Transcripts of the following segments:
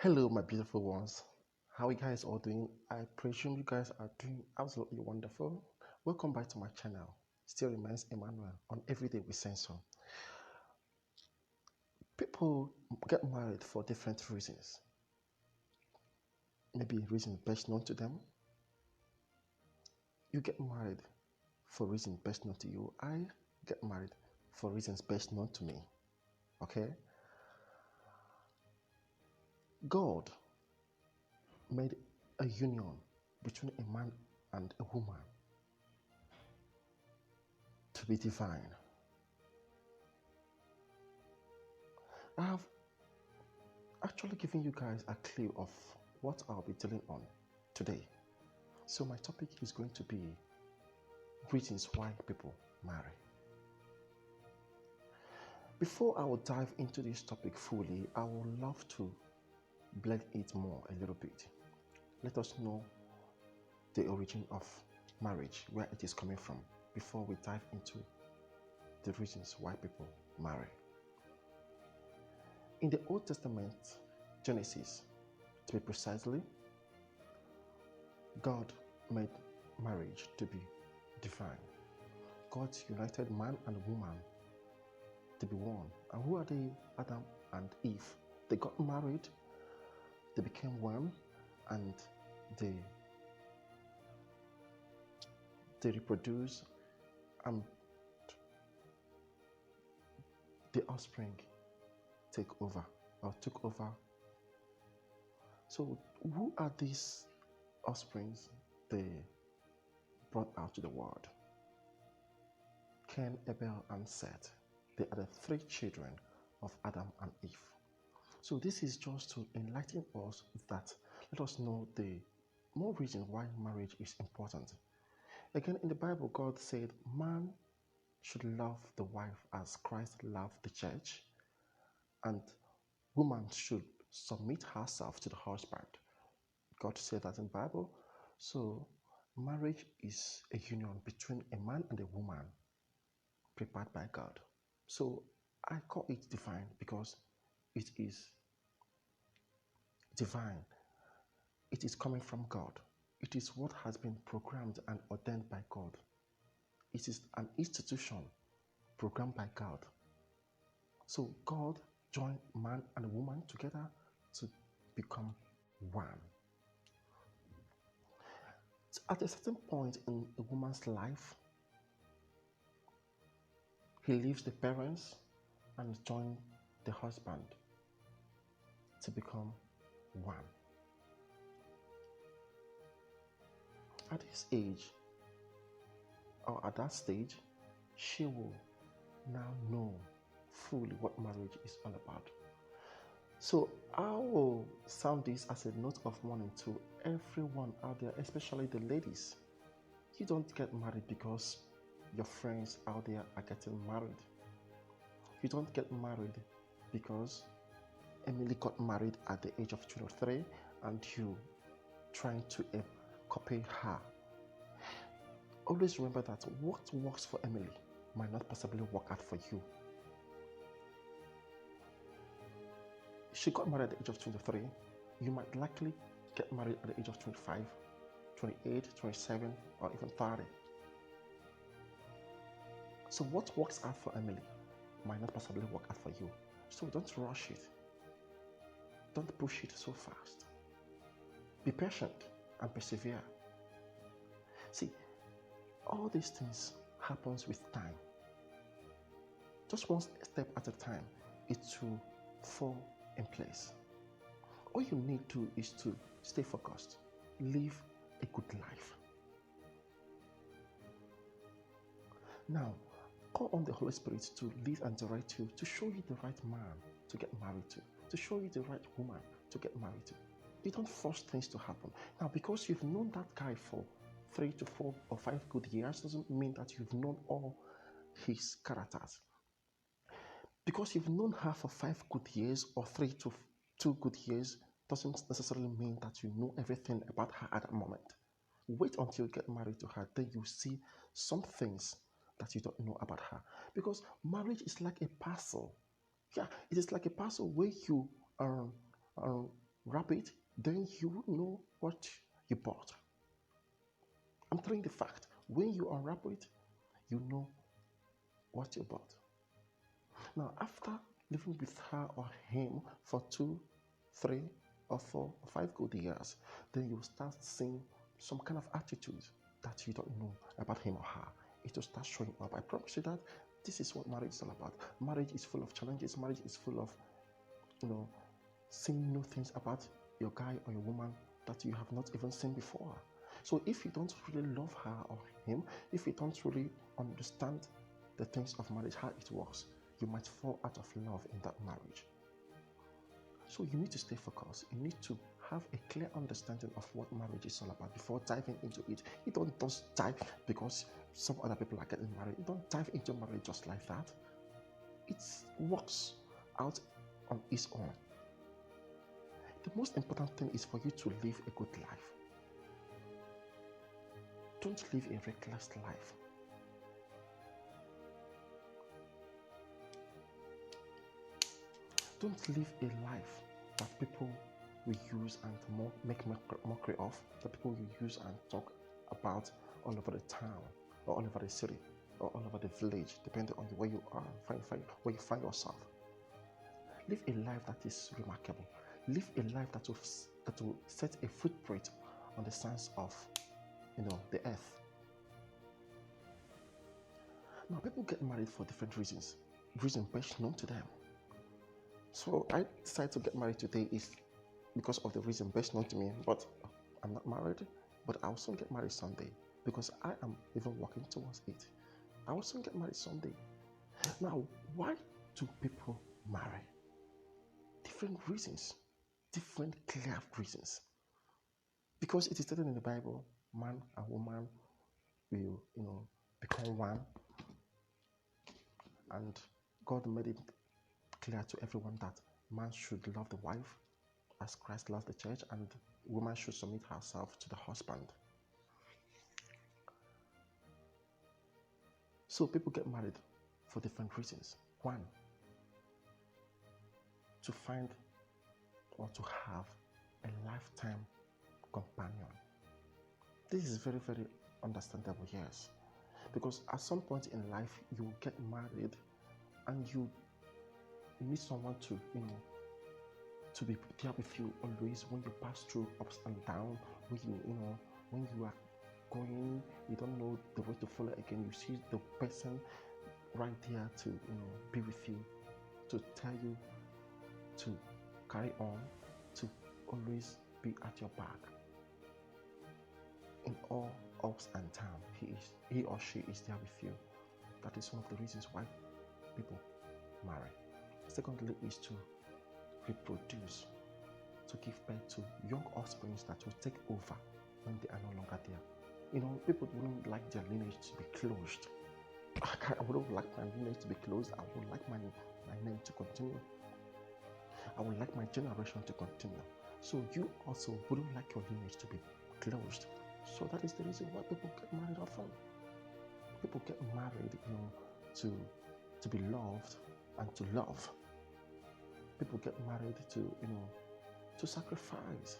Hello, my beautiful ones. How you guys all doing? I presume you guys are doing absolutely wonderful. Welcome back to my channel. Still remains Emmanuel on Everyday with Sensor. People get married for different reasons. Maybe reasons best known to them. You get married for reasons best known to you. I get married for reasons best known to me. Okay? God made a union between a man and a woman to be divine. I have actually given you guys a clue of what I'll be dealing on today. So my topic is going to be reasons why people marry. Before I will dive into this topic fully, I would love to blend it more a little bit. Let us know the origin of marriage, where it is coming from, before we dive into the reasons why people marry. In the Old Testament, Genesis, to be precisely, God made marriage to be divine. God united man and woman to be one. And who are they? Adam and Eve. They got married, they became one, and they reproduced, and the offspring took over. So who are these offsprings they brought out to the world? Cain, Abel, and Seth. They are the three children of Adam and Eve. So this is just to enlighten us that let us know the more reason why marriage is important. Again, in the Bible, God said man should love the wife as Christ loved the church, and woman should submit herself to the husband. God said that in the Bible. So marriage is a union between a man and a woman prepared by God. So I call it divine because it is divine. It is coming from God. It is what has been programmed and ordained by God. It is an institution programmed by God. So God joined man and woman together to become one. At a certain point in a woman's life, he leaves the parents and joins the husband to become one. At this age, or at that stage, she will now know fully what marriage is all about. So I will sound this as a note of warning to everyone out there, especially the ladies. You don't get married because your friends out there are getting married. You don't get married because Emily got married at the age of 23 and you trying to copy her. Always remember that what works for Emily might not possibly work out for you. She got married at the age of 23. You might likely get married at the age of 25, 28, 27, or even 30. So what works out for Emily might not possibly work out for you. So don't rush it. Don't push it so fast. Be patient and persevere. See, all these things happens with time. Just one step at a time, it will fall in place. All you need to is to stay focused, live a good life. Now, call on the Holy Spirit to lead and direct you, to show you the right man to get married to show you the right woman to get married to. You don't force things to happen. Now, because you've known that guy for 3 to 4 or 5 good years doesn't mean that you've known all his characters. Because you've known her for 5 good years or 3 to 2 good years doesn't necessarily mean that you know everything about her at that moment. Wait until you get married to her, then you see some things that you don't know about her. Because marriage is like a parcel. Yeah, it is like a parcel where you wrap it, then you know what you bought. I'm telling you the fact. When you unwrap it, you know what you bought. Now, after living with her or him for 2, 3, or 4, or 5 good years, then you start seeing some kind of attitude that you don't know about him or her. It will start showing up. I promise you that this is what marriage is all about. Marriage is full of challenges. Marriage is full of, seeing new things about your guy or your woman that you have not even seen before. So if you don't really love her or him, if you don't really understand the things of marriage, how it works, you might fall out of love in that marriage. So you need to stay focused. You need to have a clear understanding of what marriage is all about before diving into it. You don't just dive because some other people are getting married. You don't dive into marriage just like that. It works out on its own. The most important thing is for you to live a good life. Don't live a reckless life. Don't live a life that people will use and make mockery of, that people will use and talk about all over the town, or all over the city, or all over the village, depending on where you are, where you find yourself. Live a life that is remarkable. Live a life that will set a footprint on the sands of, the earth. Now, people get married for different reasons best known to them. So I decided to get married today is because of the reason best known to me, but I'm not married, but I'll soon get married someday because I am even working towards it. I will soon get married someday. Now, why do people marry? Different reasons, different clear reasons. Because it is stated in the Bible, man and woman will, become one, and God made it clear to everyone that man should love the wife as Christ loves the church, and woman should submit herself to the husband. So people get married for different reasons. One, to find or to have a lifetime companion. This is very, very understandable, yes. Because at some point in life, you get married and you need someone to, to be there with you always when you pass through ups and downs, when you are going, you don't know the way to follow again. You see the person right there to, be with you, to tell you to carry on, to always be at your back. In all ups and downs, he or she is there with you. That is one of the reasons why people marry. Secondly, is to reproduce, to give birth to young offspring that will take over when they are no longer there. People wouldn't like their lineage to be closed. I wouldn't like my lineage to be closed. I would like my name to continue. I would like my generation to continue. So you also wouldn't like your lineage to be closed. So that is the reason why people get married often. People get married, to be loved and to love. People get married to sacrifice.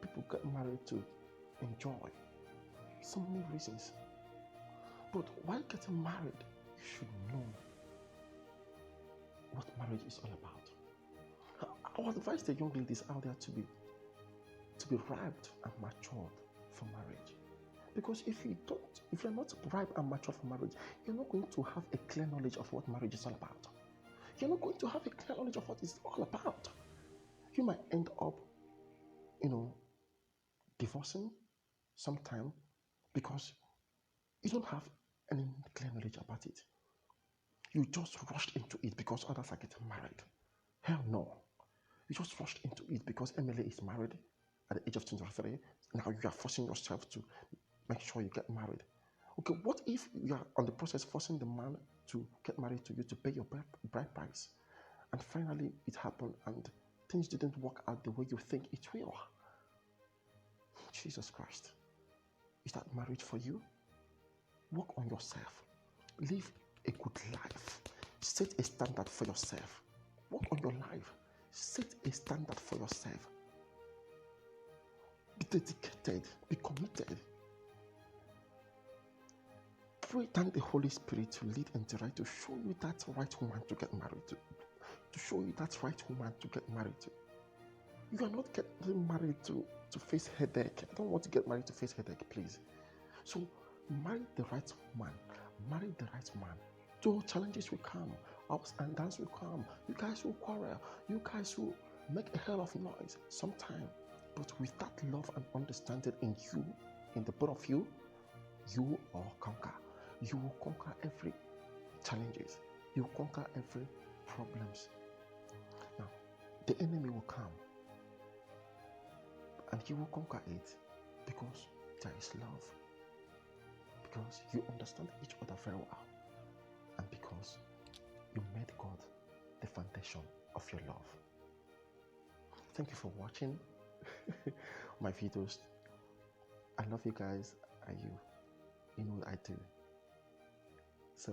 People get married to enjoy. So many reasons. But while getting married, you should know what marriage is all about. I would advise the young ladies out there to be ripe and matured for marriage. Because if you're not ripe and mature for marriage, you're not going to have a clear knowledge of what marriage is all about. You're not going to have a clear knowledge of what it's all about. You might end up, divorcing sometime because you don't have any clear knowledge about it. You just rushed into it because others are getting married. Hell no. You just rushed into it because Emily is married at the age of 23. Now you are forcing yourself to make sure you get married. Okay, what if you are on the process forcing the man to get married to you to pay your bride price, and finally it happened and things didn't work out the way you think it will? Jesus Christ. Is that marriage for you? Work on yourself. Live a good life. Set a standard for yourself. Work on your life. Set a standard for yourself. Be dedicated. Be committed. Pray, thank the Holy Spirit to lead and direct, to show you that right woman to get married to show you that right woman to get married to. You are not getting married to face headache. I don't want to get married to face headache, please. So marry the right woman, marry the right man. Though challenges will come, ups and downs will come. You guys will quarrel. You guys will make a hell of noise sometime. But with that love and understanding in you, in the both of you, you will conquer. You will conquer every challenges. You will conquer every problems. Now, the enemy will come and he will conquer it because there is love. Because you understand each other very well. And because you made God the foundation of your love. Thank you for watching my videos. I love you guys. And you know what I do. So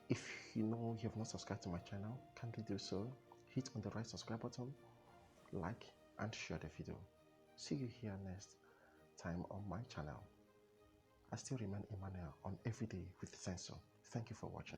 if you know you have not subscribed to my channel, kindly do so. Hit on the right subscribe button, like and share the video. See you here next time on my channel. I still remain Emmanuel on Everyday with Sensor. Thank you for watching.